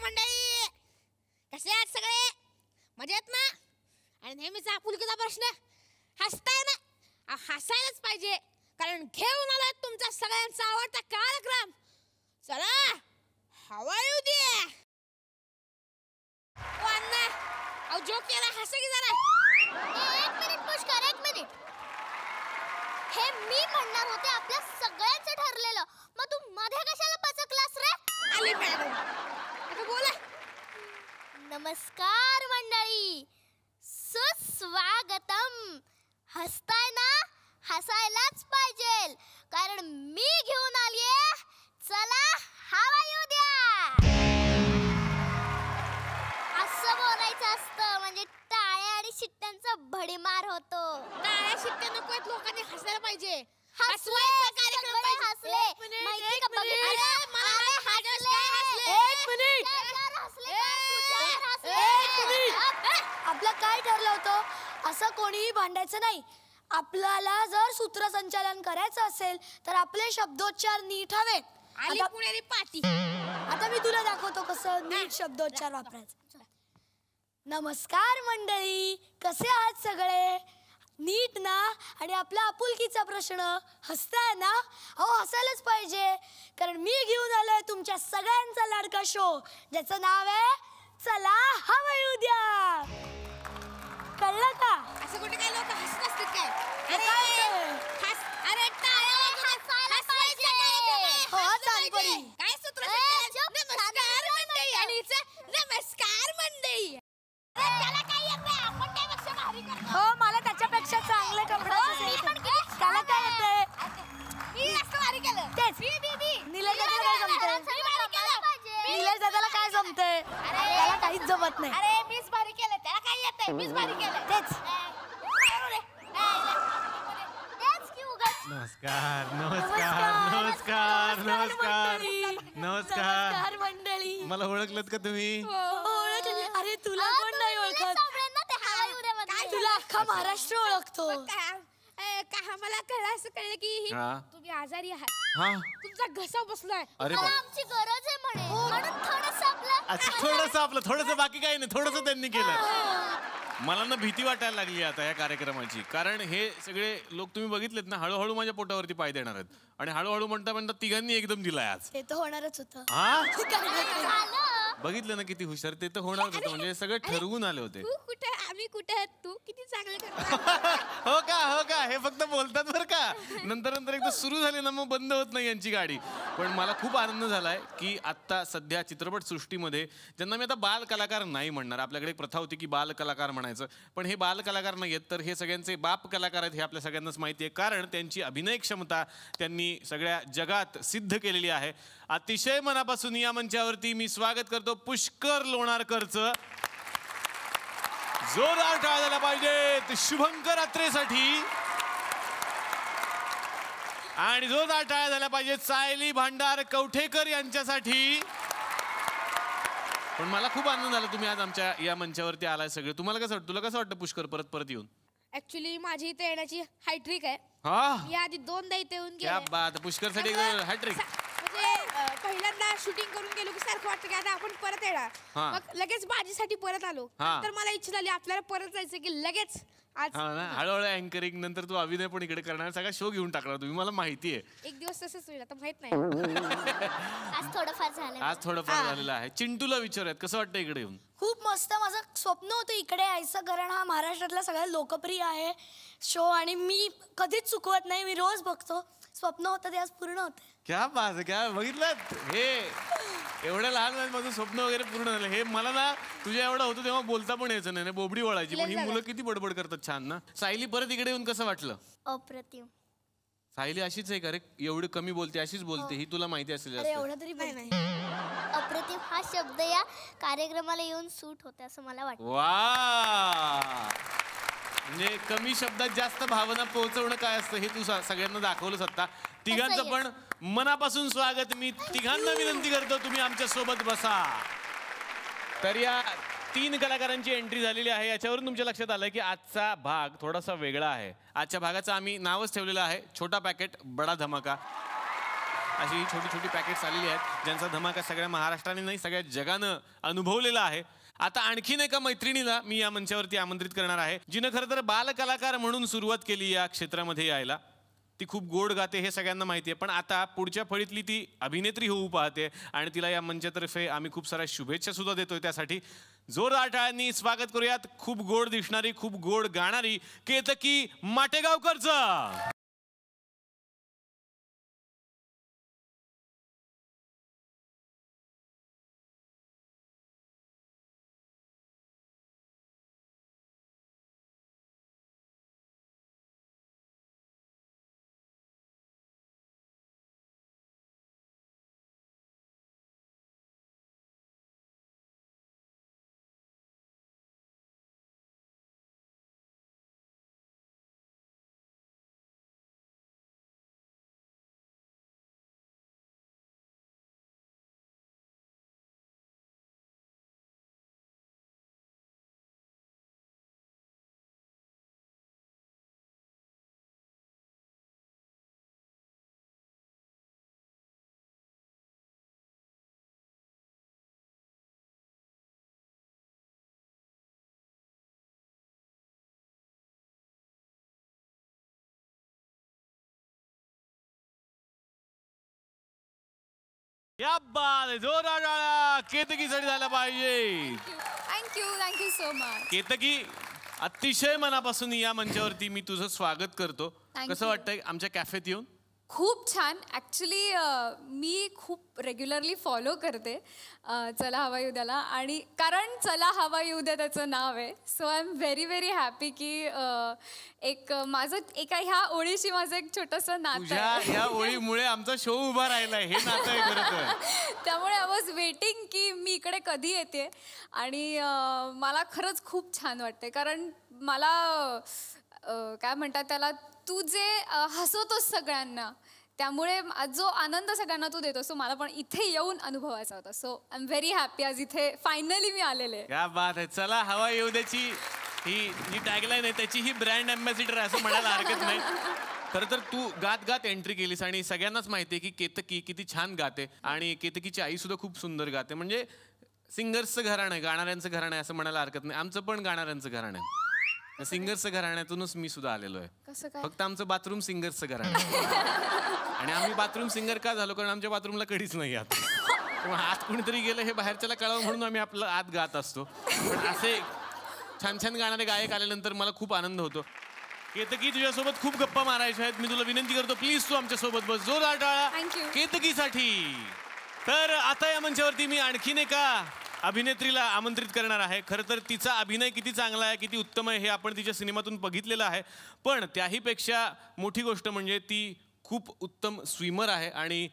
मंडळी, कसे आहात सगळे? मजेत ना? आणि नेहमीचा आपुलकीचा प्रश्न, हसताय ना? हसायलाच पाहिजे, कारण घेऊन आलोय तुमचा सगळ्यांचा आवडता कार्यक्रम. चला हवा येऊ दे. अण्णा, अहो जोक केला, हसा की जरा. एक मिनिट पुष्कर, एक मिनिट. हे मी म्हणणार होते आपल्या सगळ्यांचं ठरलेलं, मग तू मध्ये कशाला पचकलास रे? आली मॅडम, आता बोला. नमस्कार मंडळी, सुस्वागतम. हसताय ना? हसायलाच पाहिजे, कारण मी घेऊन आलीये चला हवा येऊ द्या. असं बोलायचं असतं, म्हणजे टाळ्या आणि शिट्ट्यांचा भडीमार होतो. टाळ्या शिट्ट्या नको आहेत, लोकांनी हसायला पाहिजे. हसले, सगळे हसले. माहिती का बघ, आपलं काय ठरलं होतं? असं कोणीही भांडायचं नाही. आपल्याला जर सूत्रसंचालन करायचं असेल तर आपले शब्दोच्चार नीट हवेत. आली पुणेरी पाटी. आता मी तुला दाखवतो कसं नीट शब्दोच्चार वापरायचा. नमस्कार मंडळी, कसे आहात सगळे? नीट ना? आणि आपला आपुलकीचा प्रश्न, हसताय ना? हो, हसायलाच पाहिजे, कारण मी घेऊन आलोय तुमच्या सगळ्यांचा लाडका शो, ज्याचं नाव आहे चला हवा येऊ द्या. कळलं का? असं कुठे काय लोक हसत असतात काय? अरे टाळ्या हसायला पाहिजे. हो, चालपरी. काय सूत्रसंचालन? नमस्कार मंडळी, आणि हिचं नमस्कार मंडळी. त्याला काय येतंय? आपण त्यापेक्षा भारी करतो. हो, मला त्याच्यापेक्षा चांगले कपडे. त्याला काय येतंय? मी जास्त भारी केलं. तेच. निलेश दादाला काय जमतंय? निलेश दादाला काय जमतंय? त्याला काहीच जमत नाही. अरे मीच भारी केलं, त्याला काय येतंय? मीच भारी केलं. तेच. नमस्कार नमस्कार नमस्कार नमस्कार नमस्कार मंडळी. मला ओळखलत का तुम्ही? ओळखले. अरे तुला कोण नाही ओळखत? तुला अख्खा महाराष्ट्र ओळखतो. का मला कळलं, असं कळलं की तुम्ही आजारी आहात. तुमचा घसा बसलाय. अरे आमची गरज आहे म्हणे, म्हणून थोडंसं आपलं थोडंसं, बाकी काही नाही, थोडंसं त्यांनी केलं. मला ना भीती वाटायला लागली आता या कार्यक्रमाची, कारण हे सगळे लोक तुम्ही बघितलेत ना, हळूहळू माझ्या पोटावरती पाय देणार आहेत, आणि हळूहळू म्हणता म्हणता तिघांनी एकदम दिलाय आज. ते तर होणारच होतं. बघितलं ना किती हुशार, ते तर होणारच होतं, म्हणजे सगळं ठरवून आले होते. तू कुठे, आम्ही कुठे, तू किती चांगलं करतो. हो का, हो का, हे फक्त बोलतात बरं का, नंतर नंतर एकदा सुरू झाली ना मग बंद होत नाही यांची गाडी. पण मला खूप आनंद झालाय की आता सध्या चित्रपट सृष्टीमध्ये, ज्यांना मी आता बाल कलाकार नाही म्हणणार, आपल्याकडे एक प्रथा होती की बाल कलाकार म्हणायचं, पण हे बाल कलाकार नाही आहेत, तर हे सगळ्यांचे बाप कलाकार आहेत, हे आपल्या सगळ्यांनाच माहिती आहे, कारण त्यांची अभिनय क्षमता त्यांनी सगळ्या जगात सिद्ध केलेली आहे. अतिशय मनापासून या मंचावरती मी स्वागत करतो पुष्कर लोणारकरचं. जोरदार टाळ्या झाल्या पाहिजेत शुभंकर अत्रेसाठी, आणि जोरदार टाळ्या झाल्या पाहिजेत सायली भांडार कवठेकर यांच्यासाठी. पण मला खूप आनंद झाला तुम्ही आज आमच्या या मंचावरती आलाय सगळे. तुम्हाला कसं वाटतं? तुला कसं वाटतं पुष्कर परत परत येऊन? ऍक्च्युली माझी इथे येण्याची हायट्रिक आहे. मी आधी 2दा इथे येऊन क्या बात, पुष्कर साठी हॅट्रिक. म्हणजे पहिल्यांदा शूटिंग करून गेलो की सारखं वाटतं की आता आपण परत येणार, मग लगेच बाजीसाठी परत आलो. तर मला इच्छा झाली आपल्याला परत जायचं की लगेच आज. हळूहळू अँकरिंग, नंतर तू अभिनय पण इकडे करणार, सगळा शो घेऊन टाकणार तुम्ही, मला माहिती आहे. एक दिवस तसंच होईल, आता माहित नाही. आज थोडंफार झालेलं आहे. चिंटूला विचारूयात, कसं वाटतं इकडे येऊन? खूप मस्त. माझं स्वप्न होतं इकडे यायचं, कारण हा महाराष्ट्रातला सगळ्यात लोकप्रिय आहे शो, आणि मी कधीच चुकवत नाही, मी रोज बघतो. स्वप्न होतं ते आज पूर्ण होतं. क्या बात, क्या बघितलं, हे एवढ्या लहान वयात माझं स्वप्न वगैरे पूर्ण झालं. हे मला ना तुझ्या एवढं होतं तेव्हा बोलता पण यायचं नाही, बोबडी वळायची, पण ही मुलं किती बडबड करतात छान ना. सायली, परत इकडे येऊन कसं वाटलं? अप्रतिम. सायली अशीच आहे का रे? एवढी कमी बोलते, अशीच बोलते, ही तुला माहिती असेल. एवढं तरी नाही. अप्रतिम हा शब्द या कार्यक्रमाला येऊन सूट होते असं मला वाटतं. वा, म्हणजे कमी शब्दात जास्त भावना पोहोचवणं काय असतं हे तू सगळ्यांना दाखवलंस आता. तिघांचं पण मनापासून स्वागत. मी तिघांना विनंती करतो तुम्ही आमच्या सोबत बसा. तर या 3 कलाकारांची एंट्री झालेली आहे. याच्यावरून तुमच्या लक्षात आलं की आजचा भाग थोडासा वेगळा आहे. आजच्या भागाचं आम्ही नावच ठेवलेलं आहे छोटा पॅकेट बडा धमाका. अशी ही छोटी छोटी पॅकेट्स आलेली आहेत ज्यांचा धमाका सगळ्या महाराष्ट्राने नाही सगळ्या जगानं अनुभवलेला आहे. आता आणखीन एका मैत्रिणीला मी या मंचावरती आमंत्रित करणार आहे जिनं खरं तर बालकलाकार म्हणून सुरुवात केली या क्षेत्रामध्ये यायला. ती खूप गोड गाते हे सगळ्यांना माहिती आहे, पण आता पुढच्या फळीतली ती अभिनेत्री होऊ पाहते आणि तिला या मंचातर्फे आम्ही खूप साऱ्या शुभेच्छा सुद्धा देतोय. त्यासाठी जोरदार टाळ्यांनी स्वागत करूयात खूप गोड दिसणारी खूप गोड गाणारी केतकी माटेगावकरचं. या बात जोरदार टाळ्या केतकीसाठी झाला पाहिजे. Thank you so much. केतकी, अतिशय मनापासून या मंचावरती मी तुझं स्वागत करतो. कसं वाटतंय आमच्या कॅफेत येऊन? खूप छान. ॲक्च्युली मी खूप रेग्युलरली फॉलो करते चला हवा येऊ द्याला, आणि कारण चला हवा येऊ द्या त्याचं नाव आहे. So I am very happy की एक माझं एका ह्या ओळीशी माझं एक छोटंसं नातं आहे. ह्या ओळीमुळे आमचा शो उभा राहिलाय हे नातं आहे खरं तर. त्यामुळे आय वॉज वेटिंग की मी इकडे कधी येते, आणि मला खरंच खूप छान वाटते. कारण मला काय म्हणतात त्याला, तू जे हसवतोस सगळ्यांना, त्यामुळे जो आनंद सगळ्यांना तू देतोस तो मला पण इथे येऊन अनुभवायचा होता. So I am very happy आज इथे फायनली मी आलेले. क्या बात आहे. चला हवा येऊ द्याची ही टॅगलाईन आहे, त्याची ही ब्रँड अँबॅसिडर असं म्हणायला हरकत नाही. खरं तर तू गात गात एंट्री केलीस आणि सगळ्यांनाच माहिती आहे की केतकी किती छान गाते, आणि केतकीची आई सुद्धा खूप सुंदर गाते. म्हणजे सिंगर्सचं घराणं आहे, गाणाऱ्यांचं घराणं आहे असं म्हणायला हरकत नाही. आमचं पण गाणाऱ्यांचं घराणं आहे. सिंगर्सचं घराण्यातूनच मी सुद्धा आलेलो आहे. कसं काय? फक्त आमचं बाथरूम सिंगर्सचं घराणं आणि आम्ही बाथरूम सिंगर का झालो, कारण आमच्या बाथरूमला कधीच नाही आता. आत कुणीतरी गेलं हे बाहेरच्याला कळावं म्हणून आम्ही आपलं आत गात असतो. पण असे छान छान गाणारे गायक आल्यानंतर मला खूप आनंद होतो. केतकी, तुझ्यासोबत खूप गप्पा मारायच्या आहेत. मी तुला विनंती करतो प्लीज तू आमच्यासोबत बस. जोरदार टाळ्या केतकीसाठी. तर आता या मंचावरती मी आणखीन एका अभिनेत्रीला आमंत्रित करणार आहे. खरं तर तिचा अभिनय किती चांगला आहे, किती उत्तम आहे हे आपण तिच्या सिनेमातून बघितलेलं आहे. पण त्याहीपेक्षा मोठी गोष्ट म्हणजे ती खूप उत्तम स्विमर आहे आणि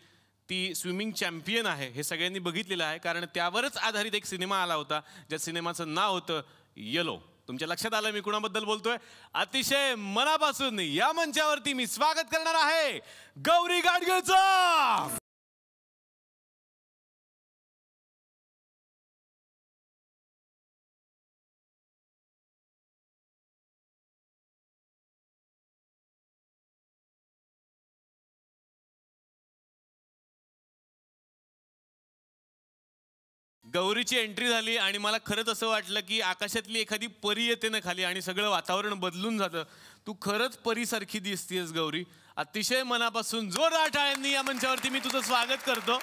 ती स्विमिंग चॅम्पियन आहे. हे सगळ्यांनी बघितलेलं आहे, कारण त्यावरच आधारित एक सिनेमा आला होता ज्या सिनेमाचं नाव होतं येलो. तुमच्या लक्षात आलं मी कुणाबद्दल बोलतोय? अतिशय मनापासून या मंचावरती मी स्वागत करणार आहे गौरी गाडगीळचं. गौरीची एंट्री झाली आणि मला खरंच असं वाटलं की आकाशातली एखादी परी येते ना खाली आणि सगळं वातावरण बदलून जातं. तू खरंच परीसारखी दिसतेस गौरी. अतिशय मनापासून जोरदार टाळ्यांनी या मंचावरती मी तुझं स्वागत करतो.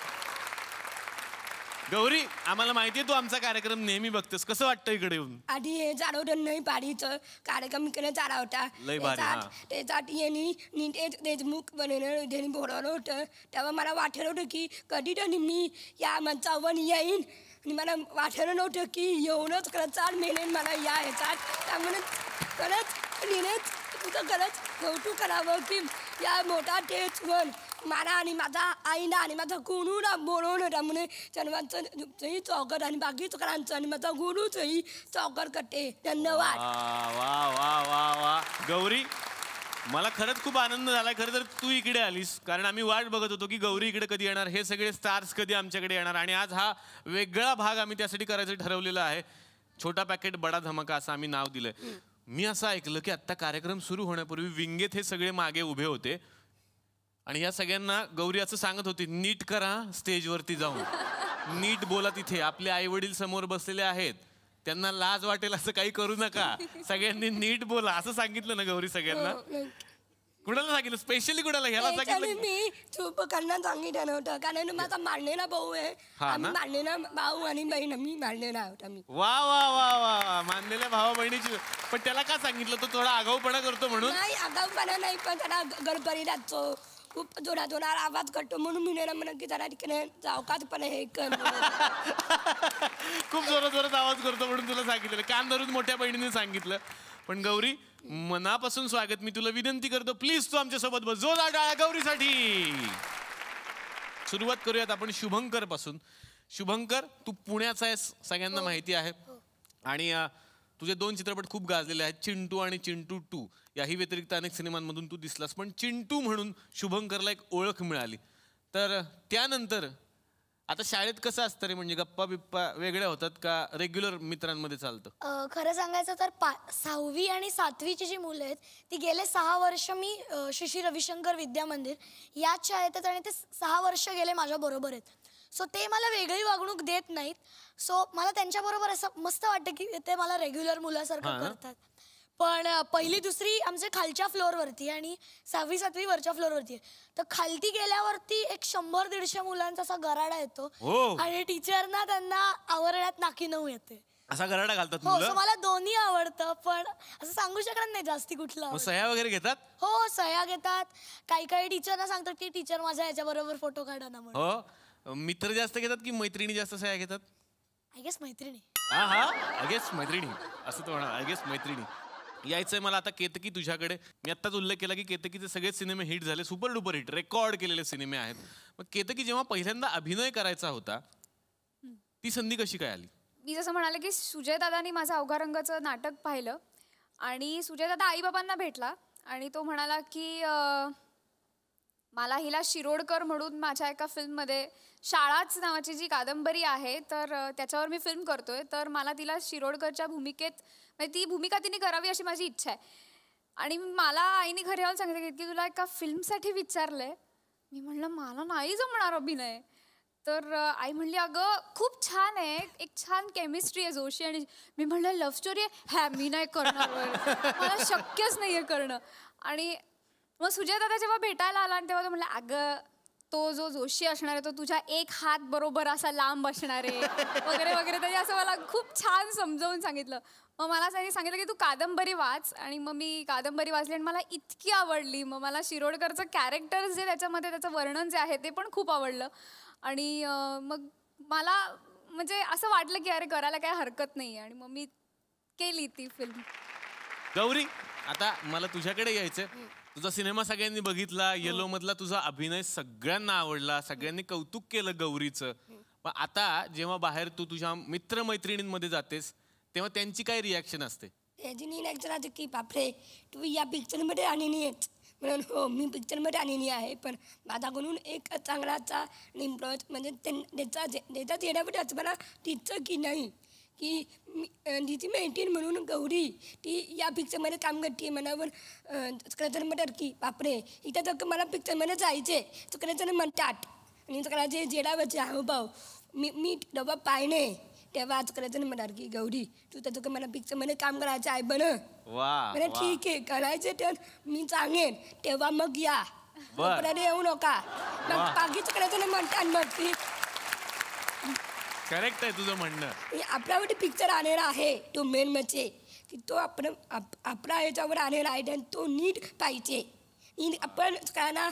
गौरी, आम्हाला माहिती आहे तू आमचा कार्यक्रम नेहमी बघतेस. कसं वाटतं इकडे येऊन? आधी हे जाणवलं नाही पाडीचं कार्यक्रम इकडे झाला होता. लय भारी. त्यासाठी यांनी नीट देशमुख बनवलं, त्यांनी बोलवलं होतं. तेव्हा मला वाटलं होतं की कधी तरी मी या मंचावर येईन, आणि मला वाटलं नव्हतं की येऊनच खरंच 4 महिने मला या ह्याच्यात. त्यामुळे खरंच लिहिणंच तुझं खरंच कौतुक करावं की या मोठा टेचवर मला आणि माझ्या आईला आणि माझा गुरुला बोलवलं. त्यामुळे सर्वांचंही चौकट आणि बाकी चौकरांचं आणि माझा गुरुचंही चौकट करते. धन्यवाद. वा वा वा वा. गौरी, मला खरंच खूप आनंद झालाय. खरं तर तू इकडे आलीस, कारण आम्ही वाट बघत होतो की गौरी इकडे कधी येणार, हे सगळे स्टार्स कधी आमच्याकडे येणार, आणि आज हा वेगळा भाग आम्ही त्यासाठी करायचं ठरवलेलं आहे. छोटा पॅकेट बडा धमाका असं आम्ही नाव दिलंय. मी असं ऐकलं की आत्ता कार्यक्रम सुरू होण्यापूर्वी विंगेत हे सगळे मागे उभे होते आणि या सगळ्यांना गौरी असं सांगत होती, नीट करा स्टेजवरती जाऊन, नीट बोला तिथे, आपले आई वडील समोर बसलेले आहेत, त्यांना लाज वाटेल असं काही करू नका, सगळ्यांनी नीट बोला असं सांगितलं ना गौरी सगळ्यांना? कुणाला सांगितलं? स्पेशली कुणाला? ह्याला सांगितलं? मी चूपकांना सांगितलं नव्हतं कारण माझा मांडलेला भाऊ आहे. आम्ही मांडलेला भाऊ आणि बहीण आम्ही मांडलेला आहोत आम्ही. वा वा वा वा मानलेल्या भावा बहिणीची. पण त्याला का सांगितलं? तो थोडा आगाऊपणा करतो म्हणून? नाही आगाऊपणा नाही, पण त्याला गडबडी लागतो, खूप जोरात जोरात आवाज करतो म्हणून मी नाही म्हणत की जरा तिकडे जावकातपणे हे कर. खूप जोरात जोरात आवाज करतो म्हणून तुला सांगितलं, कान धरून मोठ्या बहिणीने सांगितलं. पण गौरी, मनापासून स्वागत. मी तुला विनंती करतो, प्लीज तू आमच्या सोबत बस. जोरदार टाळ्या गौरीसाठी. सुरुवात करूयात आपण शुभंकर पासून. शुभंकर, तू पुण्याचा आहेस, सगळ्यांना माहिती आहे. आणि तुझे 2 चित्रपट खूप गाजलेले आहेत, चिंटू आणि चिंटू 2. याही व्यतिरिक्त अनेक सिनेमांमधून तू दिसलास. पण चिंटू म्हणून शुभंकरला एक ओळख मिळाली. तर त्यानंतर आता शाळेत कसं असतं रे? म्हणजे गप्पा बिप्पा वेगळ्या होतात का रेग्युलर मित्रांमध्ये चालतं? खरं सांगायचं तर 6वी आणि 7वीची जी मुलं आहेत ती गेले 6 वर्ष मी श्री रविशंकर विद्या मंदिर याच शाळेत आहेत आणि ते 6 वर्ष गेले माझ्या बरोबर आहेत. सो ते मला वेगळी वागणूक देत नाहीत. सो मला त्यांच्याबरोबर असं मस्त वाटतं की ते मला रेग्युलर मुलासारखं करतात. पण 1ली 2री आमच्या खालच्या फ्लोअरवरती आणि 6वी 7वी वरच्या फ्लोअरवरती. तर खालती गेल्यावरती एक 100-150 मुलांचा असा गराडा येतो आणि टीचरना त्यांना आवरण्यात नाकी नऊ येते. असा गराडा घालतात हो, मुलं? मला दोन्ही आवडतं, पण असं सांगू शकत नाही जास्ती कुठलं. सह्या वगैरे घेतात? हो, सह्या घेतात. काही टीचरना सांगतात की टीचर माझ्या याच्याबरोबर फोटो काढा ना म्हणून. हो, मित्र जास्त घेतात की मैत्रिणी जास्त सह्या घेतात? आय गेस मैत्रिणी. आय गेस मैत्रिणी असं तो म्हणा. आय गेस मैत्रिणी. यायचंय मला आता केतकी तुझ्याकडे. मी आत्ताच उल्लेख केला की केतकीचे सगळेच सिनेमे हिट झाले, सुपर डुपर हिट, रेकॉर्ड केलेले सिनेमे आहेत. मग केतकी जेव्हा पहिल्यांदा अभिनय करायचा होता ती संधी कशी काय आली? मी जसं म्हणाले की सुजय दादानी माझं अवघा रंगाचं नाटक पाहिलं आणि सुजय दादा आईबाबांना भेटला आणि तो म्हणाला की मला हिला शिरोडकर म्हणून माझ्या एका फिल्ममध्ये, शाळाच नावाची जी कादंबरी आहे तर त्याच्यावर मी फिल्म करतोय, तर मला तिला शिरोडकरच्या भूमिकेत, म्हणजे ती भूमिका तिने करावी अशी माझी इच्छा आहे. आणि मला आईने घरी येऊन सांगितलं की तुला एका फिल्मसाठी विचारलंय. मी म्हणलं मला नाही जमणार अभिनय. तर आई म्हणली अगं खूप छान आहे, एक छान केमिस्ट्री आहे जोशी. आणि मी म्हणलं लव्ह स्टोरी आहे, मी नाही करणार, मला शक्यच नाही आहे करणं. आणि मग सुजय दादा जेव्हा भेटायला आला आणि तेव्हा तो म्हणला अगं तो जो जोशी असणार आहे तो तुझ्या 1 हात बरोबर असा लांब असणार आहे वगैरे वगैरे. त्याने असं मला खूप छान समजावून सांगितलं. मग मला त्यांनी सांगितलं की तू कादंबरी वाच. आणि मग मी कादंबरी वाचली आणि मला इतकी आवडली. मग मला शिरोडकरचं कॅरेक्टर जे त्याच्यामध्ये त्याचं वर्णन जे आहे ते पण खूप आवडलं. आणि मग मला म्हणजे असं वाटलं की अरे करायला काय हरकत नाही. आणि मग मी केली ती फिल्म. गौरी, आता मला तुझ्याकडे यायचंय. तुझा सिनेमा सगळ्यांनी बघितला, येलो मधला तुझा अभिनय सगळ्यांना आवडला, सगळ्यांनी कौतुक केलं गौरीचं. पण आता जेव्हा बाहेर तू तुझ्या मित्रमैत्रिणींमध्ये जातेस तेव्हा त्यांची काय रिॲक्शन असते? त्याची रिॲक्शन असते की बापरे तू या पिक्चरमध्ये आलेली आहेस. म्हणून हो मी पिक्चरमध्ये आलेली आहे, पण माझ्याकडून एक चांगलाचा इम्प्लॉय म्हणजे त्याचा येण्यामध्ये असं मला तिचं की नाही की तिची मैत्रीण म्हणून गौरी ती या पिक्चरमध्ये काम करते. मनावर सगळ्याजण म्हणतात की बापरे इथं तर मला पिक्चरमध्ये जायचे, सगळेजण म्हणतात. आणि सगळ्याचे जेडावरचे हावभाव मी डबा पाहिणे तेव्हा सगळेजण म्हणतात की गौरी तू तर मला पिक्चरमध्ये काम करायचं आहे बन. म्हणजे ठीक आहे करायचं तर मी सांगेन तेव्हा मग या, येऊ नका. मग बाकी सगळेजण म्हणतात मग की करेक्ट आहे तुझं म्हणणं. आपल्यावरती पिक्चर आलेला आहे तो मेन म्हणजे की तो आपला ह्याच्यावर आलेला आहे आणि तो नीट पाहिजे. आपण सगळ्यांना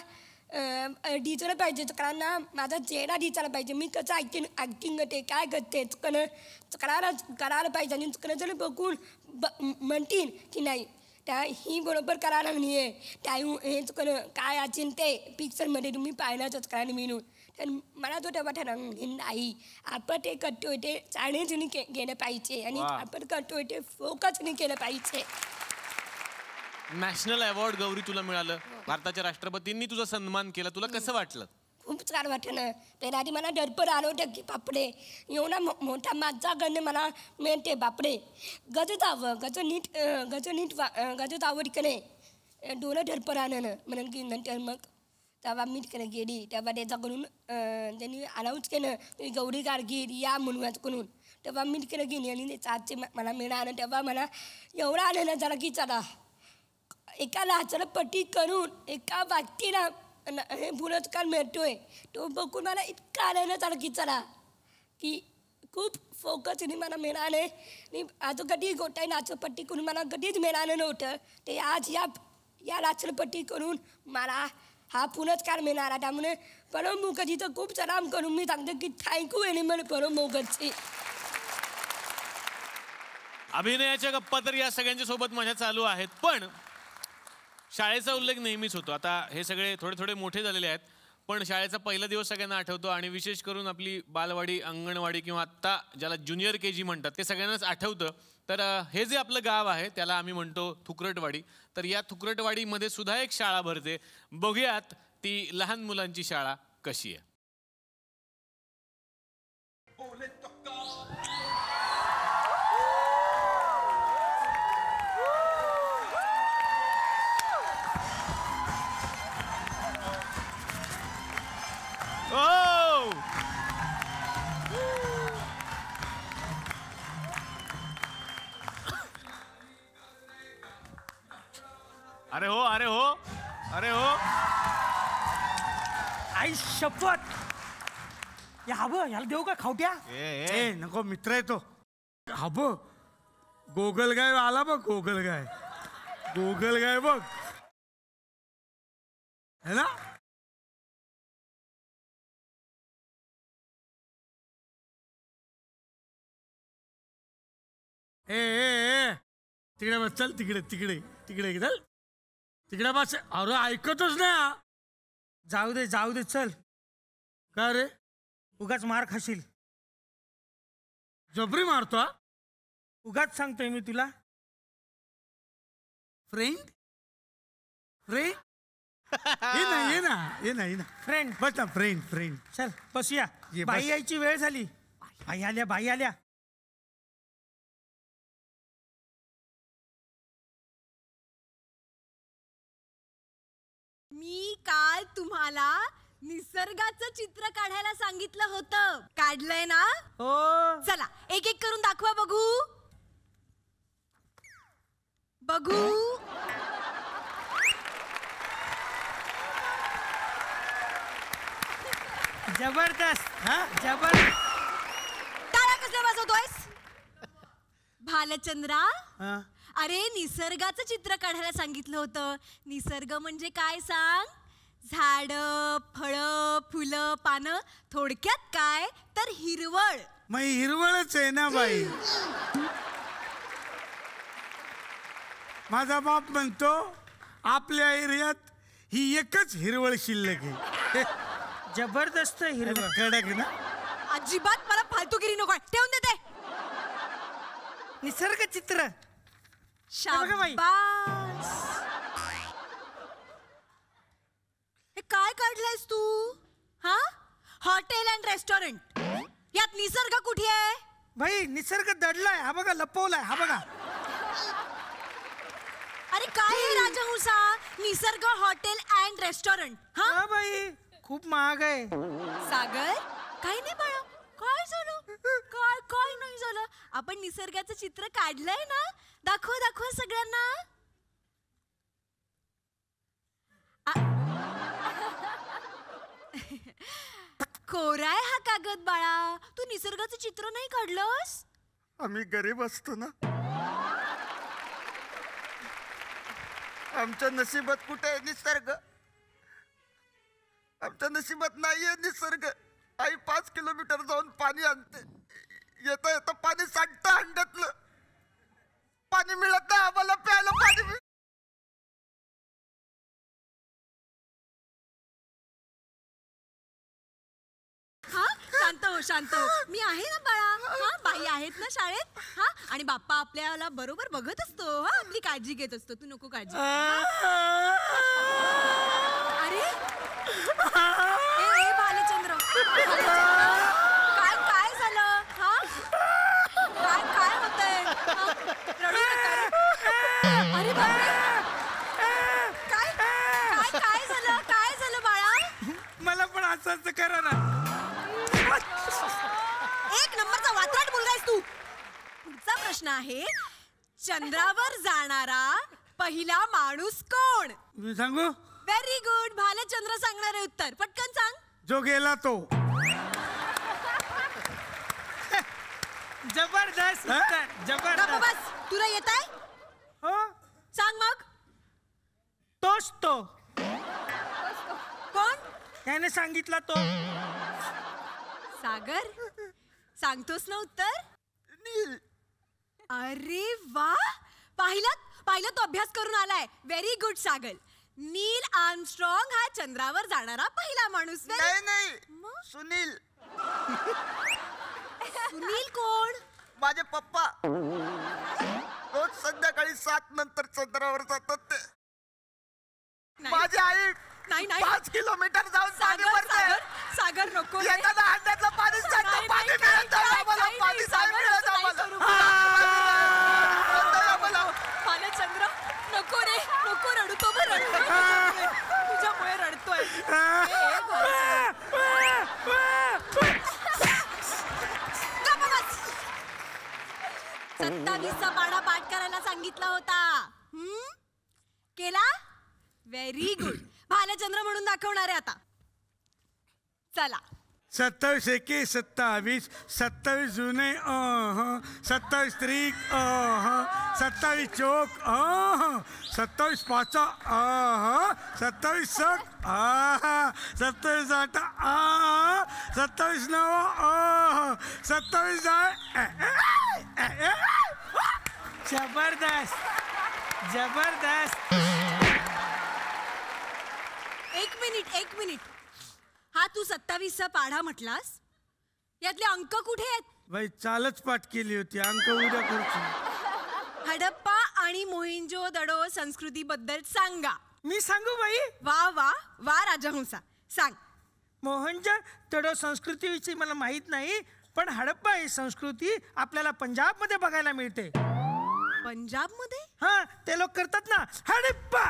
दिसायला पाहिजे, सगळ्यांना माझा चेहरा दिसायला पाहिजे, मी कसं ॲक्टिंग करते काय करते सगळ्याला करायला पाहिजे. आणि सगळेजण बघून म्हणतील की नाही त्या ही बरोबर करायला नाही आहे, त्या हे काय असेल ते पिक्चरमध्ये तुम्ही पाहिलाच सगळ्यांनी मिळून. तर मला तो तेव्हा ठरवून नाही आपण ते करतोय ते चाळीसनी केलं पाहिजे आणि आपण करतोय ते फोकसनी केलं पाहिजे. नॅशनल अवॉर्ड गौरी तुला मिळालं, भारताच्या राष्ट्रपतींनी तुझा सन्मान केला, तुला कसं वाटलं? खूप छान वाटलं. त्याला आधी मला डरपर आलं होतं की बापरे एवढा मोठा माझ्याकडनं मला मिळते बापरे गजत हवं गज नीट आवड की नाही दोन डरपर आलं म्हणून की नंतर मग तेव्हा मी तिकडे गेली तेव्हा त्याच्याकडून त्यांनी अनाऊन्स केलं तुम्ही गौरी गाडगीळ या म्हणून करून तेव्हा मी तिकडे गेली आणि त्याचं आजचे मला मिळालं तेव्हा मला एवढा आनंद झाला की चला एका नाचाला पट्टी करून एका व्यक्तीला हे पुरस्कार मिळतोय तो बघून मला इतका आनंद झाला की चला की खूप फोकसने मला मिळाले आणि आता कधी गोटाई नाचपट्टी करून मला कधीच मिळालं नव्हतं ते आज या नाचपट्टी करून मला हा पुरस्कार मिळाला त्यामुळे परम मुखर्जीचं खूप सलाम करून मी सांगतो की थँक्यू एनिमल परम मुखर्जी. अभिनयाच्या गप्पा तर या सगळ्यांच्या सोबत माझ्या चालू आहेत पण शाळेचा उल्लेख नेहमीच होतो. आता हे सगळे थोडे थोडे मोठे झालेले आहेत पण शाळेचा पहिला दिवस सगळ्यांना आठवतो आणि विशेष करून आपली बालवाडी अंगणवाडी किंवा आत्ता ज्याला ज्युनियर KG म्हणतात ते सगळ्यांनाच आठवतं. तर हे जे आपलं गाव आहे त्याला आम्ही म्हणतो थुकरटवाडी. तर या थुकरटवाडीमध्ये सुद्धा एक शाळा भरते. बघूयात ती लहान मुलांची शाळा कशी आहे. अरे हो अरे हो अरे हो आई शपथ या हवं याला देऊ का खावट्या ए नको मित्र आहे तो हवं गोगलगाय आला बघ गोगलगाय बघ है ना ए ए ए तिकडे बस चल तिकडे तिकडे तिकडे चल तिकडे बस अरे ऐकतच नाही जाऊ दे चल का रे उगाच मार खाशील जबरी मारतो हा उगाच सांगतोय मी तुला फ्रेंड ये ना फ्रेंड बस ना फ्रेंड चल बसूया बाई यायची वेळ झाली बाई आल्या मी काल तुम्हाला निसर्गाचं चित्र काढायला सांगितलं होतं काढलंय ना हो चला एक एक करून दाखवा बघू जबरदस्त टाळ्या कसल्या वाजवतोयस भालचंद्रा अरे निसर्गाचं चित्र काढायला सांगितलं होतं. निसर्ग म्हणजे काय सांग? झाड फळ फुलं पानं थोडक्यात काय तर हिरवळ. मग हिरवळच आहे ना बाई. माझा बाप म्हणतो आपल्या एरियात ही एकच हिरवळ शिल्लक आहे. जबरदस्त हिरवळ कडक ना. अजिबात मला फालतूगिरी नको ठेवून देते. निसर्ग चित्र शाबास. हे काय काढलंयस तू? हा हॉटेल अँड रेस्टॉरंट यात निसर्ग कुठे आहे? भाई निसर्ग दडलाय हा बघा लपवलाय हा बघा. अरे काय आहे राजहंसा निसर्ग हॉटेल अँड रेस्टॉरंट? हा बाई खूप महाग आहे. सागर काही नाही बाळा काय झालं? काय नाही झालं. आपण निसर्गाचं चित्र काढलंय ना. दाखव सगळ्यांना. कोराय हा कागद बाळा. तू निसर्गाचं चित्र नाही काढलंस? आम्ही गरीब असतो ना. आमच्या नशिबात कुठे आहे निसर्ग? आमच्या नशिबात नाहीये निसर्ग. आई 5 किलोमीटर जाऊन पाणी आणते. येता पाणी सांडतं हंड्यातलं. पाणी मिळत नाही आम्हाला प्यायला. पाणी शांत हो. मी आहे ना बाळा. हा बाई आहेत ना शाळेत. हा आणि बाप्पा आपल्याला बरोबर बघत असतो. हा आपली काळजी घेत असतो. तू नको काळजी. अरे भालचंद्र काय झालं? हा काय होतंय? रडू नका. अरे बापरे काय झालं बाळा? असं करा ना. एक नंबरचा वात्राट मुलगा आहेस तू. पुढचा प्रश्न आहे, चंद्रावर जाणारा पहिला माणूस कोण? मी सांगू? Very good. भालचंद्र सांगणार आहे उत्तर. पटकन सांग. जो गेला तो. जबरदस्त उत्तर, गप्प जबरदस्त. बस. तुला येत आहे? हो, सांग मग. तोच तो. कोण? त्याने सांगितला तो. सागर, सांगतोस ना उत्तर? अरे वा, पाहिलं तो अभ्यास करून आलाय. व्हेरी गुड सागर. नील आर्मस्ट्रॉंग हा चंद्रावर जाणारा पहिला माणूस. नाही सुनील. सुनील कोण? माझे पप्पा रोज संध्याकाळी 7 नंतर चंद्रावर जातात ते. माझी आई नाही 5 किलोमीटर जाऊन पाणी सागर भरते. सागर सागर नको रे. एखादा हंड्यातलं पाणी सांगतो. नाही, पाणी नाही, मिळत नाही नाही, आम्हाला. नाही, पाणी नाही, नाही सागर, मिळत असं नाही आम्हाला. करू. मिळत नाही आम्हाला. भालचंद्र नको रे, नको रडू. तो बरं रडतोय. तुझ्यामुळे रडतोय. गप्प बस. 27चा पाढा पाठ करायला सांगितला होता. केला? Very good. भालचंद्र म्हणून दाखवणार आहे आता. चला. 27 एके 27, 27 जुने 27 त्रिक 27 चौक 27 पाचा 27 सक 27 आठ 27 नव 27 जबरदस्त, जबरदस्त. एक मिनिट. हा तू 27चा पाढा म्हटलास, यातले अंक कुठे आहेत? बाई चालच पाठ केली होती. अंक उद्या करतो. हडप्पा आणि मोहिंजो दडो संस्कृतीबद्दल सांगा. मी सांगू बाई? वा वा वा राजहंसा, सांग. मोहनजोदडो संस्कृतीविषयी मला माहित नाही, पण हडप्पा ही संस्कृती आपल्याला पंजाब मध्ये बघायला मिळते. पंजाब मध्ये? हा, ते लोक करतात ना हडप्पा.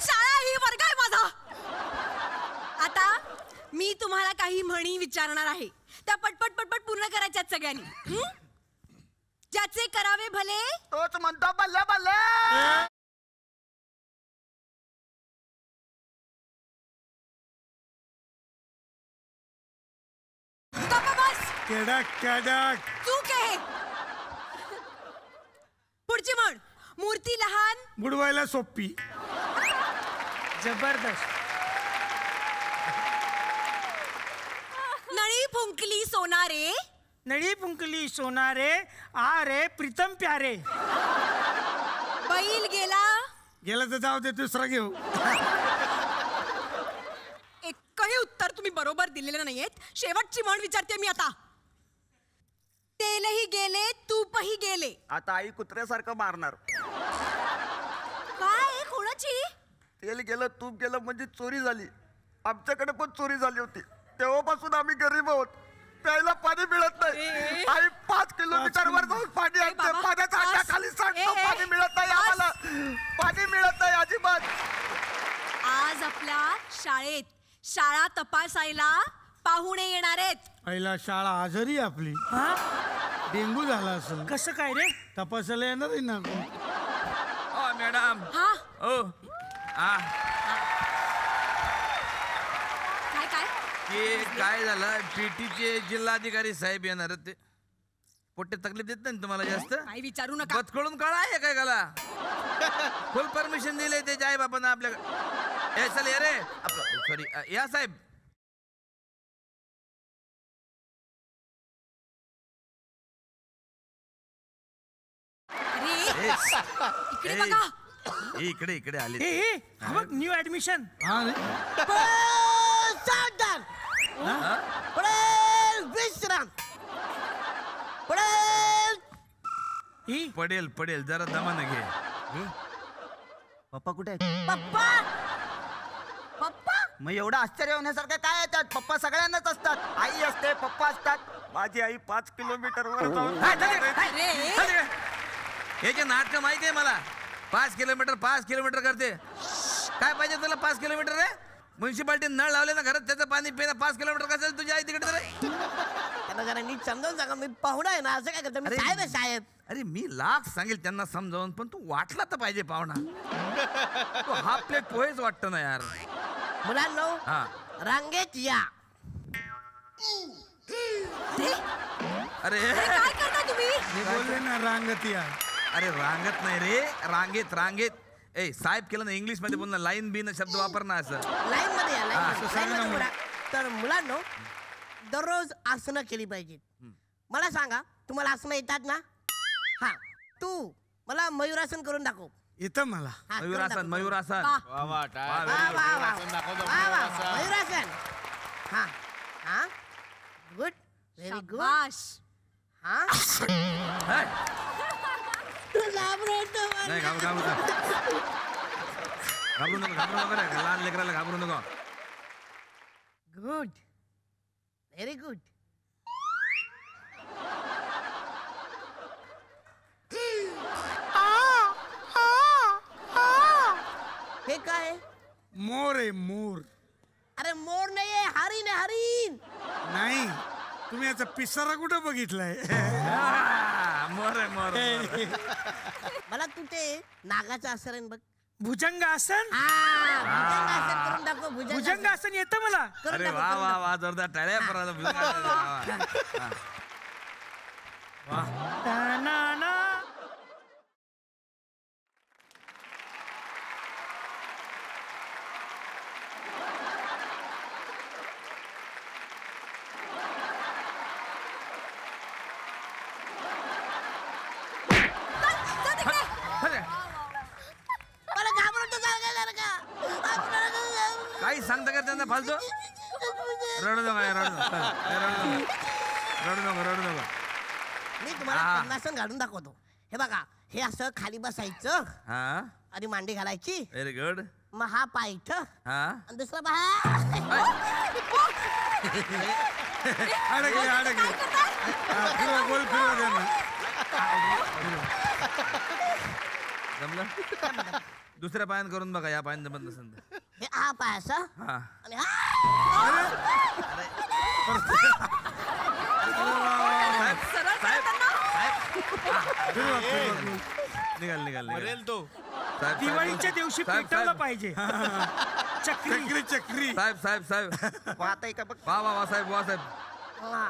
शाळा ही वर्ग आहे माझा. आता मी तुम्हाला काही म्हणी विचारणार आहे, त्या पटपट पूर्ण करायच्यात सगळ्यांनी. ज्याचे करावे भले तोच म्हणतो बल्ले बल्ले. केडाक केडाक. चूक आहे. पुढची म्हण, मूर्ती लहान बुडवायला सोपी. जबरदस्त. नळी फुंकली सोनारे नळी फुंकली सोनारे आ रे प्रीतम प्यारे. बैल गेला गेला तर जाऊ दे, दुसरा घेऊ. एकही उत्तर तुम्ही बरोबर दिलेलं नाहीयेत. शेवटची म्हण विचारते मी आता. तेलही गेले तूपही गेले. आता आई कुत्र्यासारखं मारणार. काय कोणाची? तेल गेलं तूप गेलं म्हणजे चोरी झाली. आमच्याकडे पण चोरी झाली होती. तेव्हापासून आम्ही गरीब आहोत. प्यायला पाणी मिळत नाही. आई 5 किलोमीटर वर जाऊन पाणी आणते. पाण्याच्या हाताखाली सांडतो. पाणी मिळत नाही आम्हाला. पाणी मिळत नाही अजिबात. आज आपल्या शाळेत शाळा तपासायला पाहुणे येणार आहेत. पहिला शाळा आजारी आपली. डेंगू झाला असेल. कसं काय रे? तपासायला येणार आहे ना. मॅडम. हा ओ काय काय ते काय झालं, पेटीचे जिल्हाधिकारी साहेब येणार आहेत. ते पोटे तकलीफ देत नाही तुम्हाला जास्त? काय विचारू नका. बदकळून काढा आहे काय गाला. फुल परमिशन दिले त्याच्या आई बापांना आपल्याकडे. चल ये रे आपलं, सॉरी या साहेब. अरे इकडे बघा. इकडे इकडे आले. हे बघ, न्यू ऍडमिशन. पडेल पडेल, जरा दमानं घे. पप्पा कुठे? पप्पा पप्पा मग एवढं आश्चर्य होण्यासारखं काय आहे त्यात? पप्पा सगळ्यांनाच असतात. आई असते, पप्पा असतात. माझी आई 5 किलोमीटरवर जाऊन हे जे नाटक माहिती आहे मला. 5 किलोमीटर करते. काय पाहिजे तुला 5 किलोमीटर रे? म्युन्सिपाल्टी नळ लावले ना घरात, त्याचं पाणी पिणं 5 किलोमीटर कसं तुझी आई तिकडे रे? त्यांना जरा नीट समजावून सांगा. मी पाहुणा आहे ना, असं काय करतो? मी साहेब आहे साहेब. अरे मी लाख सांगेल त्यांना समजावून, पण तू वाटला तर पाहिजे पाहुणा. तू हाफ प्लेट पोहेच वाटतं ना यार. मुलांनो, हा रांगेत या. अरे काय करता तुम्ही? मी बोलले ना रांगत या. अरे रांगत नाही रे, रांगेत. ए साहेब केलं ना, इंग्लिश मध्ये बोल ना, लाईन बीन शब्द वापर ना असं. लाईन मध्ये या, असं लाईन मध्ये पुढा. तर मुलांनो, दररोज आसनं केली पाहिजेत. मला सांगा, तुम्हाला आसनं येतात ना? हा, तू मला मयूरासन करून दाखव. येतं मला. हा, करून मयूरासन दाखव. मयूरासन. वा, वा, वा. मयूरासन. हा हा, गुड, व्हेरी गुड. हा नाही घाबरू नको रे, लहान लेकराला घाबरू नको. Good, very good. हे काय? मोर आहे मोर. अरे मोर नाहीये, हरिण आहे, हरिण. नाही, तुम्ही याचा पिसारा कुठं बघितलाय? मोर मला तू ते नागाचं आसन बघ. भुजंगासन. भुजंगासन करून दाखव. भुजंगासन येतं मला. अरे वा जोरदार टाळ्या परत. मला घाबरतो काही सांगता का त्यांना फालतू? रडू नको. मी तुम्हाला पद्मासन घालून दाखवतो. हे बघा, हे असं खाली बसायचं आणि मांडी घालायची. Very good. मग हा पाय इथं आणि दुसरा पाय. अडकले. गोल फिरवा त्यांना. जमलं? दुसऱ्या पायान करून बघा, या पायान जमत नसेल तर. हे हा पाय असा हा आणि हा. निघाल तो दिवाळीच्या दिवशी पेटवलं पाहिजे. चक्री. साहेब पाहताय का बघ. वा साहेब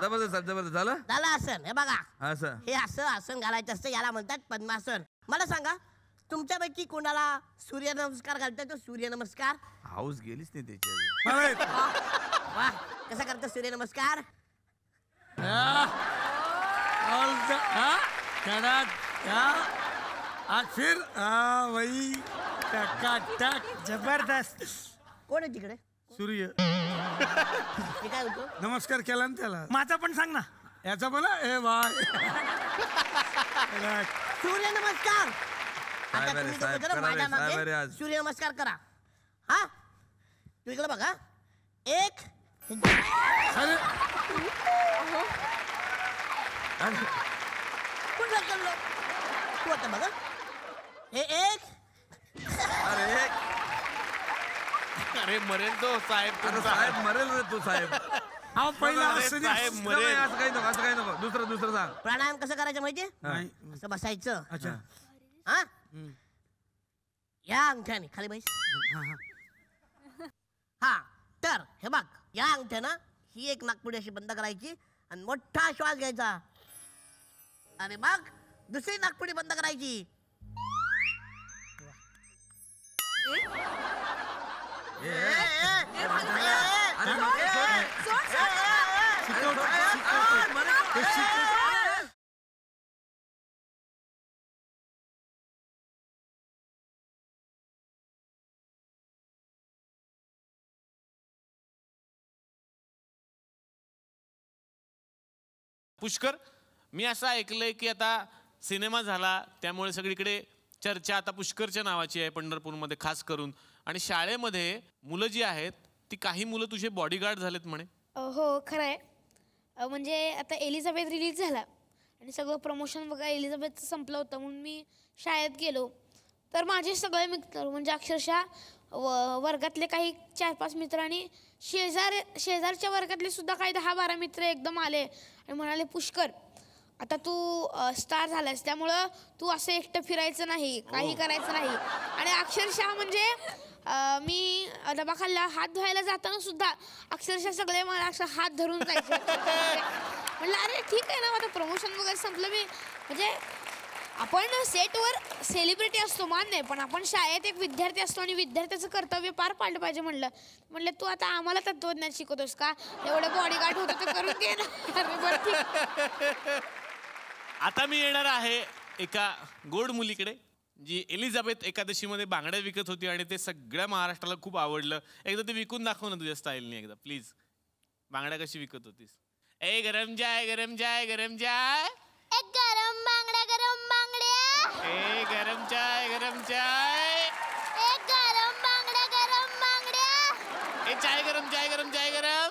जबरदस्त झालं आसन. हे बघा, असं हे असं आसन घालायचं असतं, याला म्हणतात पद्मासन. मला सांगा, तुमच्यापैकी कोणाला सूर्यनमस्कार घालतात? तो सूर्यनमस्कार हाऊस गेलीच नाही त्याची. वा, कसा करतो सूर्यनमस्कार? फिर वही टक जबरदस्त. कोण आहे तिकडे? सूर्य. हे काय होतो? नमस्कार केला ना त्याला. माझा पण सांग ना. याचा बोला. ए बाय. सूर्यनमस्कार. आता तुम्ही दोघं जरा माझ्या मागे सूर्यनमस्कार करा. हा, तू इकडे बघा. एक. कुठं चाललो? तू आता बघा. हे एक. अरे मरेल तो साहेब. साहेब मरेल रे तू साहेब. पहिला असं काही नको. दुसरं सांग. प्राणायाम कसं करायचं माहितीये? असं बसायचं. अच्छा. हा, या अंगठ्याने खाली बैस. हा, तर हे बघ, या अंगठ्यानं ही एक नाकपुडी अशी बंद करायची आणि मोठा श्वास घ्यायचा. आणि मग दुसरी नाकपुडी बंद करायची. पुष्कर, मी असं ऐकलंय की आता सिनेमा झाला त्यामुळे सगळीकडे चर्चा आता पुष्करच्या नावाची आहे पंढरपूरमध्ये खास करून. आणि शाळेमध्ये मुलं जी आहेत ती काही मुलं तुझे बॉडीगार्ड झालेत म्हणे. हो खरं आहे. म्हणजे आता एलिझाबेथ रिलीज झाला आणि सगळं प्रमोशन वगैरे एलिझाबेथचं संपलं होतं म्हणून मी शाळेत गेलो. तर माझे सगळे मित्र म्हणजे अक्षरशः वर्गातले काही 4-5 मित्र आणि शेजारच्या वर्गातले सुद्धा काही 10-12 मित्र एकदम आले आणि म्हणाले, पुष्कर आता तू स्टार झालास, त्यामुळं तू असं एकटं फिरायचं नाही, काही करायचं नाही. आणि अक्षरशः म्हणजे मी दवाखान्याला हात धुवायला जाताना सुद्धा अक्षरशः सगळे मला असं हात धरून जायचे. म्हणलं अरे ठीक आहे ना, आता प्रमोशन वगैरे संपलं. मी म्हणजे आपण सेटवर सेलिब्रिटी असतो मान्य, पण आपण शाळेत एक विद्यार्थी असतो आणि विद्यार्थ्याचं कर्तव्य पार पाडलं पाहिजे. म्हणलं तू आता आम्हाला तत्वज्ञान शिकवतोस का? एवढं बॉडीगार्ड होतं ते करून घे ना. बरं ठीक. आता मी येणार आहे एका गोड मुलीकडे जी एलिझाबेथ एकादशीमध्ये बांगड्या विकत होती आणि ते सगळ्या महाराष्ट्राला खूप आवडलं. एकदा ते विकून दाखव ना तुझ्या स्टाईलने एकदा प्लीज. बांगड्या कशी विकत होतीस? ए गरम जाय गरम जाय गरम जाय, एक गरम बांगड्या गरम बांगड्या, ए गरम चाय गरम चाय, एक गरम बांगड्या गरम बांगड्या, ए चाय गरम चाय गरम चाय गरम,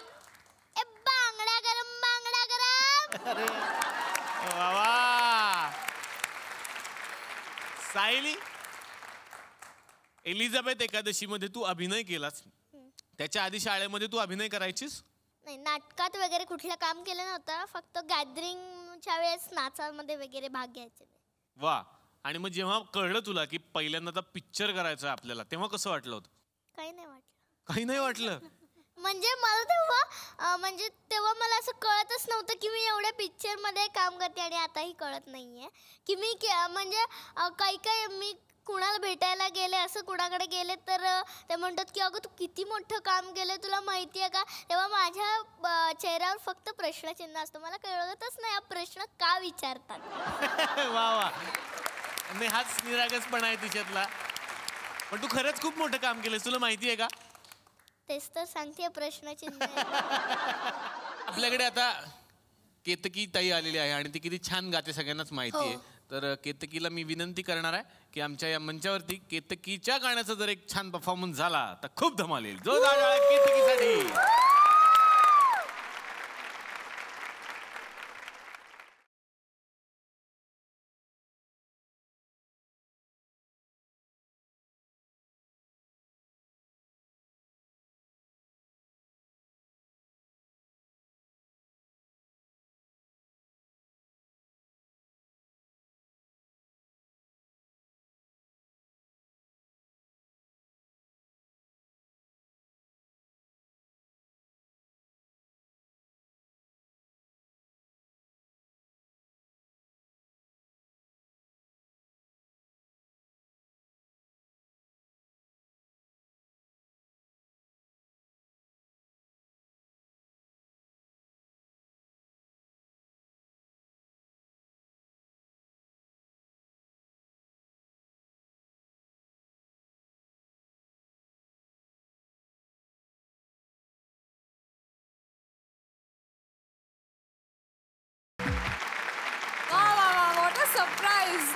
ए बांगड्या गरम बांगड्या गरम. अरे वा वा. सायली, एलिझाबेथ एकादशीमध्ये तू अभिनय केलास, त्याच्या आधी शाळेमध्ये तू अभिनय करायचीस? नाही, नाटकात वगैरे कुठलं काम केलं नव्हतं, फक्त गॅदरिंगच्या वेळेस नाचामध्ये वगैरे भाग घ्यायचे. वा. आणि मग जेव्हा कळलं तुला की पहिल्यांदा पिक्चर करायचं आपल्याला, तेव्हा कसं वाटलं होतं? काही नाही वाटलं. काही नाही वाटलं? म्हणजे मला तेव्हा मला असं कळतच नव्हतं की मी एवढ्या पिक्चरमध्ये काम करते आणि आताही कळत नाहीये की मी म्हणजे काही मी कुणाला भेटायला गेले, असं कुणाकडे गेले तर ते म्हणतात की अगं तू किती मोठं काम केलं, तुला माहिती आहे का? तेव्हा माझ्या चेहऱ्यावर फक्त प्रश्नचिन्ह असतं. मला कळतच नाही हा प्रश्न का विचारतात. वा वा. नाही, हाच निरागसपणा आहे तिच्यातला. पण तू खरंच खूप मोठं काम केलंस, तुला माहिती आहे का? तेच तर सांगते, प्रश्नचिन्ह. आपल्याकडे आता केतकी ताई आलेली आहे आणि ती किती छान गाते सगळ्यांनाच माहिती आहे. तर केतकीला मी विनंती करणार आहे की आमच्या या मंचावरती केतकीच्या गाण्याचा जर एक छान परफॉर्मन्स झाला तर खूप धमाल येईल. जोरदार टाळ्या केतकीसाठी.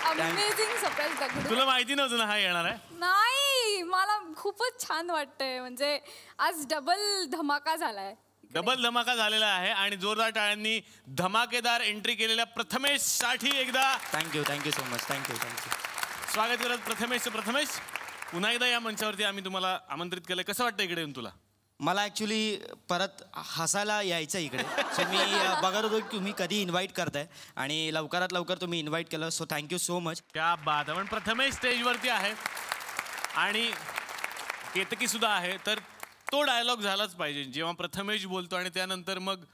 Amazing surprise. तुला माहिती नव्हतं ना हा येणार आहे? नाही, मला खूपच छान वाटतंय. म्हणजे आज डबल धमाका झालाय. डबल धमाका झालेला आहे आणि जोरदार टाळ्यांनी धमाकेदार एंट्री केलेल्या प्रथमेश साठी एकदा थँक्यू सो मच. थँक्यू स्वागत करत. प्रथमेश पुन्हा एकदा या मंचावरती आम्ही तुम्हाला आमंत्रित केलंय. कसं वाटतं इकडे येऊन तुला? मला ॲक्च्युली परत हसायला यायचं इकडे. सो मी बघत होतो की तुम्ही कधी इन्व्हाइट करताय आणि लवकरात लवकर तुम्ही इन्व्हाइट केलं. So thank you so much. क्या बात आहे. पण प्रथमेश स्टेजवरती आहे आणि केतकी सुद्धा आहे, तर तो डायलॉग झालाच पाहिजे जेव्हा प्रथमेश बोलतो आणि त्यानंतर मग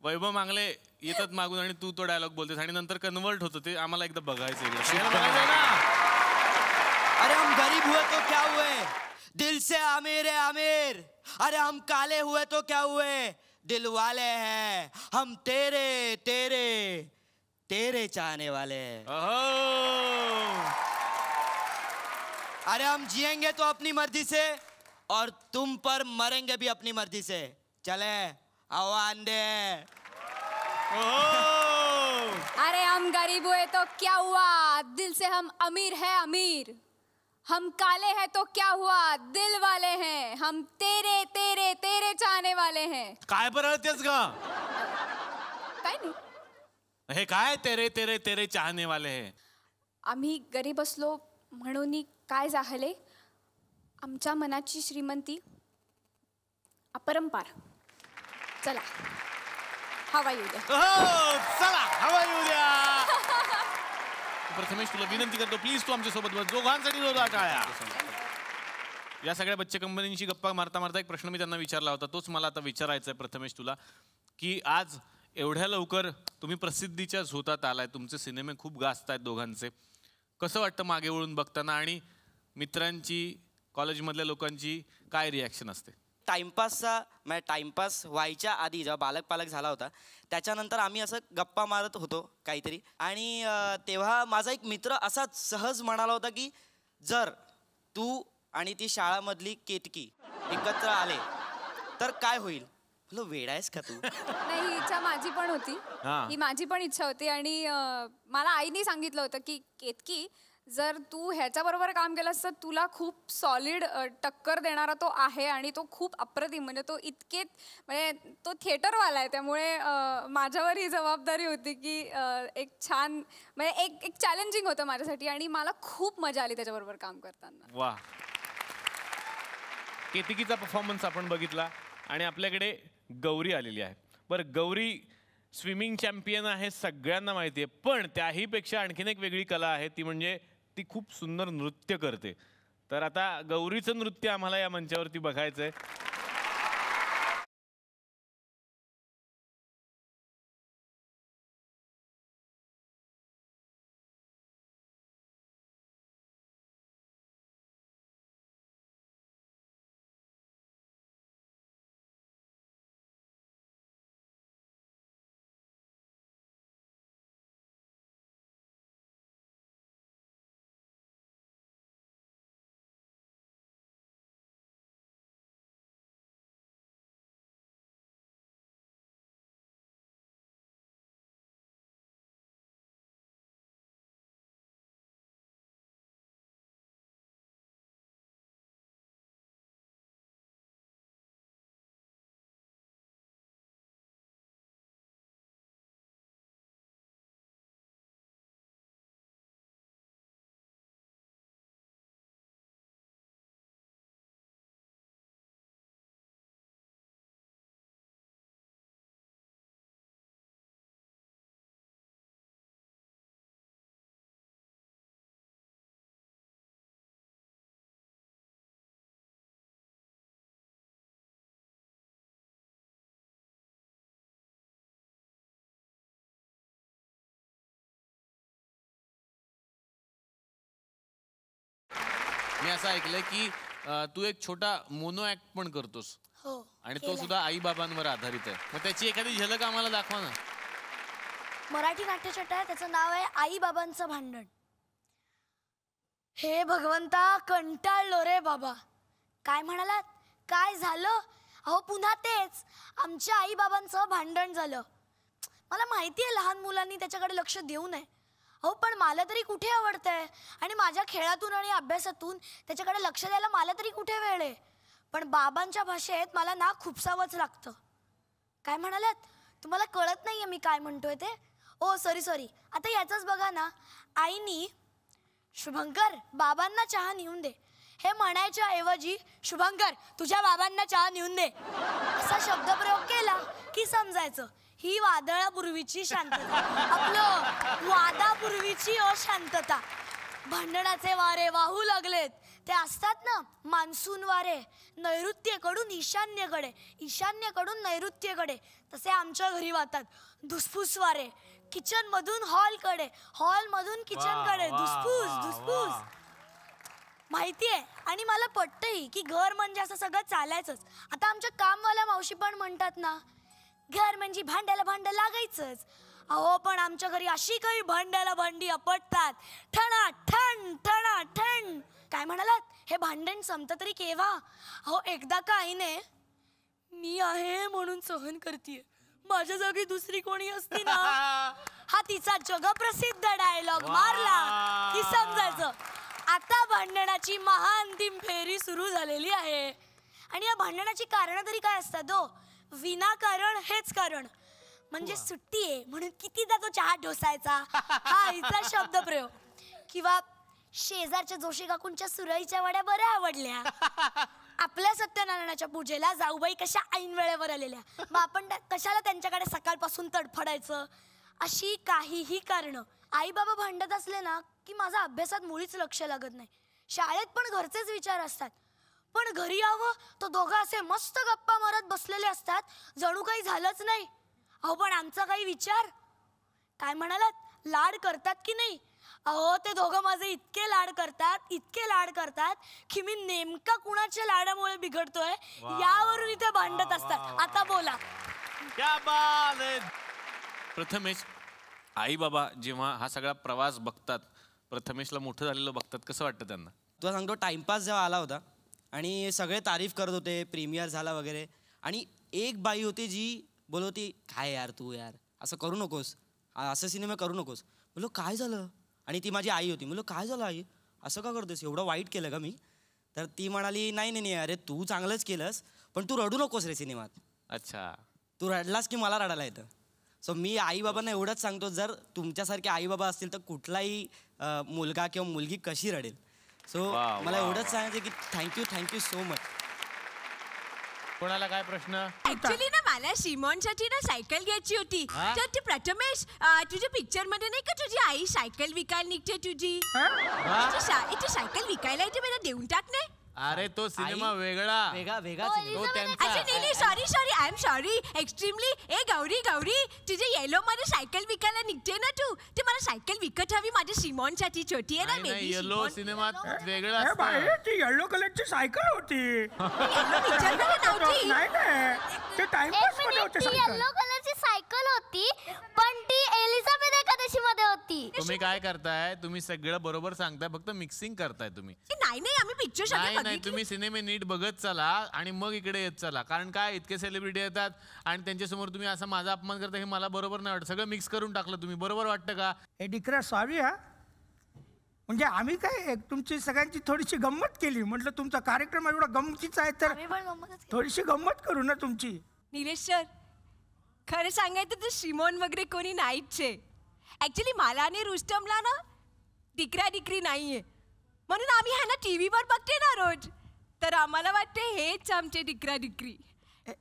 वैभव मांगले येतात मागून आणि तू तो डायलॉग बोलतेस आणि नंतर कन्वर्ट होतो. ते आम्हाला एकदा बघायचं. अरे हम गरीब हुए तो क्या हुए, दिल से अमीर है अमीर. अरे हम काले हुए तो क्या हुए, दिल वाले हैं हम. तेरे तेरे तेरे चाहने वाले. अरे हम जिएंगे तो अपनी मर्जी से और तुम पर मरेंगे भी अपनी मर्जी से. चले आह्वान दे. अरे हम गरीब हुए तो क्या हुआ, दिल से हम अमीर है अमीर. हम काले हैं तो क्या हुआ, दिल वाले हैं हम, तेरे तेरे तेरे चाहने वाले हैं. काय बरळतेस ग? काय नाही, हे काय तेरे तेरे तेरे चाहने वाले है? आम्ही गरीब असलो म्हणून काय झाले, आमच्या मनाची श्रीमंती अपरंपार. चला हवा येऊ द्या. चला हवा येऊ द्या. प्रथमेश तुला विनंती करतो, प्लीज तू आमच्या सोबत बस. दोघांसाठी जोरदार टाळ्या. या सगळ्या बच्चे कंपनींची गप्पा मारता मारता एक प्रश्न मी त्यांना विचारला होता, तोच मला आता विचारायचा आहे प्रथमेश तुला, की आज एवढ्या लवकर तुम्ही प्रसिद्धीच्या झोतात आलाय, तुमचे सिनेमे खूप गाजतायत दोघांचे. कसं वाटतं मागे वळून बघताना, आणि मित्रांची, कॉलेजमधल्या लोकांची काय रिॲक्शन असते? टाइमपास व्हायच्या आधी जेव्हा बालक पालक झाला होता त्याच्यानंतर आम्ही असं गप्पा मारत होतो काहीतरी, आणि तेव्हा माझा एक मित्र असाच सहज म्हणाला होता की जर तू आणि ती शाळामधली केतकी एकत्र आले तर काय होईल. वेड आहेस का तू? नाही, इच्छा माझी पण होती, ही माझी पण इच्छा होती. आणि मला आईने सांगितलं होतं की केतकी, जर तू ह्याच्याबरोबर काम केलंस तर तुला खूप सॉलिड टक्कर देणारा तो आहे, आणि तो खूप अप्रतिम, म्हणजे तो म्हणजे तो थिएटरवाला आहे. त्यामुळे माझ्यावर ही जबाबदारी होती की एक छान, म्हणजे एक चॅलेंजिंग होतं माझ्यासाठी, आणि मला खूप मजा आली त्याच्याबरोबर काम करताना. वा. केतकीचा परफॉर्मन्स आपण बघितला, आणि आपल्याकडे गौरी आलेली आहे. बरं, गौरी स्विमिंग चॅम्पियन आहे सगळ्यांना माहिती आहे, पण त्याहीपेक्षा आणखीन एक वेगळी कला आहे, ती म्हणजे ती खूप सुंदर नृत्य करते. तर आता गौरीचं नृत्य आम्हाला या मंचावरती बघायचंय. मी असं ऐकलंय की तू एक छोटा मोनो ऍक्ट पण करतोस. हो. आणि तो सुद्धा आई बाबांवर आधारित आहे. मग त्याची एखादी झलक आम्हाला दाखवा ना. मराठी नाट्यछटा आहे, त्याचं नाव आहे आई बाबांचं भांडण. हे भगवंता, कंटाळलो रे बाबा. काय म्हणालात? काय झालं? अहो पुन्हा तेच, आमच्या आई बाबांचं भांडण झालं. मला माहिती आहे लहान मुलांनी त्याच्याकडे लक्ष देऊ नये, अहो पण मला तरी कुठे आवडतंय, आणि माझ्या खेळातून आणि अभ्यासातून त्याच्याकडे लक्ष द्यायला मला तरी कुठे वेळ आहे. पण बाबांच्या भाषेत मला ना खुपसावंच लागतं. काय म्हणालात? तुम्हाला कळत नाहीये मी काय म्हणतोय ते? ओ सॉरी, आता याचंच बघा ना. आईनी शुभंकर बाबांना चहा नेऊन दे हे म्हणायच्या ऐवजी शुभंकर तुझ्या बाबांना चहा नेऊन दे असा शब्दप्रयोग केला की समजायचं ही वादळापूर्वीची शांतता, आपलं वादापूर्वीची अशांतता. भांडणाचे वारे वाहू लागलेत, ते असतात ना मान्सून वारे, नैऋत्येकडून ईशान्येकडे, ईशान्येकडून नैऋत्येकडे, तसे आमच्या घरी वाहतात धुसफूस वारे. किचन मधून हॉलकडे, हॉल मधून किचनकडे, धुसफूस धुसफूस. माहितीये, आणि मला पटतंही की घर म्हणजे असं सगळं चालायचंच. आता आमच्या कामवाल्या मावशी पण म्हणतात ना, घर म्हणजे भांड्याला भांड लागायचंच. अहो पण आमच्या घरी अशी काही भांड्याला भांडी आपटतात, ठणा ठण ठणा ठण. काय म्हणालात? हे भांडण संपतं तरी केव्हा? अहो एकदा का आईने मी आहे म्हणून सहन करतीये, माझ्या जागी दुसरी कोणी असती ना, हा तिचा जगप्रसिद्ध डायलॉग मारला की समजायचं आता भांडणाची महाअंतिम फेरी सुरू झालेली आहे. आणि या भांडणाची कारण तरी काय असतात हो? विनाकारण हेच कारण. म्हणजे सुट्टी आहे म्हणून कितीदा तो चहा ढोसायचा हा हिचा शब्दप्रयोग. किंवा शेजारच्या जोशी काकूंच्या सुरईच्या वड्या बऱ्या आवडल्या. आपल्या सत्यनारायणाच्या पूजेला जाऊबाई कशा ऐन वेळेवर आलेल्या, मग आपण कशाला त्यांच्याकडे सकाळपासून तडफडायचं. अशी काहीही कारण. आई बाबा भांडत असले ना की माझा अभ्यासात मुळीच लक्ष लागत नाही. शाळेत पण घरचेच विचार असतात, पण घरी यावं तो दोघं असे मस्त गप्पा मारत बसलेले असतात जणू काही झालंच नाही. अहो पण आमचा काही विचार. काय म्हणालात, लाड करतात की नाही? अहो ते दोघं माझे इतके लाड करतात की मी नेमका कुणाच्या लाडामुळे बिघडतोय यावरून इथे भांडत असतात. आता बोला. प्रथमेश, आई बाबा जेव्हा हा सगळा प्रवास बघतात, प्रथमेशला मोठं झालेलं बघतात, कसं वाटतं त्यांना? तुला सांगतो, टाइमपास जेव्हा आला होता आणि सगळे तारीफ करत होते, प्रीमियर झाला वगैरे, आणि एक बाई होती जी बोलत होती, काय यार तू यार असं करू नकोस, असं सिनेमा करू नकोस. बोलो काय झालं? आणि ती माझी आई होती. बोलो काय झालं आई, असं का करतोस, एवढं वाईट केलं का मी? तर ती म्हणाली, नाही नाही अरे तू चांगलंच केलंस, पण तू रडू नकोस रे सिनेमात. अच्छा, तू रडलास की मला रडायला येतं. सो मी आईबाबांना एवढंच सांगतो, जर तुमच्यासारखे आईबाबा असतील तर कुठलाही मुलगा किंवा मुलगी कशी रडेल. सो मला एवढंच सांगायचं की थँक्यू सो मच. कोणाला काय प्रश्न? ऍक्च्युली ना मला शिमॉनसाठी ना सायकल घ्यायची होती. तर ते प्रथमेश, तुझ्या पिक्चर मध्ये नाही का तुझी आई सायकल विकायला निघते तुझी, इथे सायकल विकायला येते, मला देऊन टाक नाही. अरे तो सिनेमा वेगळा तो त्यांचा. Sorry I am sorry extremely. ए गौरी तुझे येलो मध्ये सायकल विकायला निघते ना तू, ते मला सायकल विकत हवी माझ्या सिमॉनसाठी. छोटी आहे ना मेरी. येलो सिनेमात वेगळा ती येलो कलरची सायकल होती. येलो कलरची सायकल होती, पण ती एलिझाबेथ एकादशी मध्ये होती. तुम्ही काय करताय? तुम्ही सगळं बरोबर सांगताय, फक्त मिक्सिंग करताय तुम्ही. नाही आम्ही पिक्चर नाही, तुम्ही सिनेमे नीट बघत चला आणि मग इकडे येत चला. कारण काय, इतके सेलिब्रिटी येतात आणि त्यांच्यासमोर तुम्ही असा माझा अपमान करता, हे मला बरोबर नाही वाटत. सगळं मिक्स करून टाकलं तुम्ही, बरोबर वाटतं का? हे डिकरा सॉरी हा, म्हणजे आम्ही काय तुमची सगळ्यांची थोडीशी गंमत केली. म्हटलं तुमचा कार्यक्रम एवढा गमतीचा आहे तर थोडीशी गंमत करू ना तुमची. निलेश सर, खरं सांगायचं तर शिमोन वगैरे कोणी नाहीच आहे. ऍक्च्युली मला आणि रुस्तमला ना डिकरी नाहीये, म्हणून आम्ही ह्या ना टीव्हीवर बघते ना रोज, तर आम्हाला वाटते हेच आमचे डिकरी.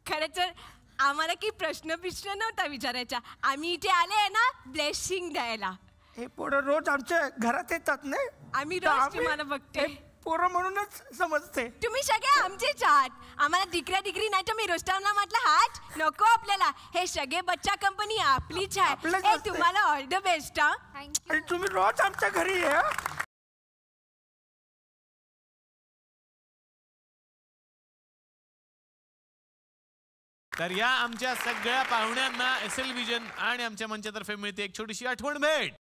खरं तर आम्हाला काही प्रश्न नव्हता विचारायचा. आम्ही इथे आले ना ब्लेसिंग द्यायला. हे पोरं रोज आमच्या घरात येतात नाही, आम्ही रोज तुम्हाला बघते. पोरं म्हणूनच समजते. तुम्ही सगळे आमचेच आहात. आम्हाला डिकरी नाही तर मी रुस्तमला म्हटलं हाच नको आपल्याला, हे सगळे बच्चा कंपनी आपलीच आहे. तुम्हाला ऑल द बेस्ट. आणि तुम्ही रोज आमच्या घरी आहे. तर या आमच्या सगळ्या पाहुण्यांना SL विजन आणि आमच्या मंचातर्फे मिळते एक छोटीशी आठवण भेट.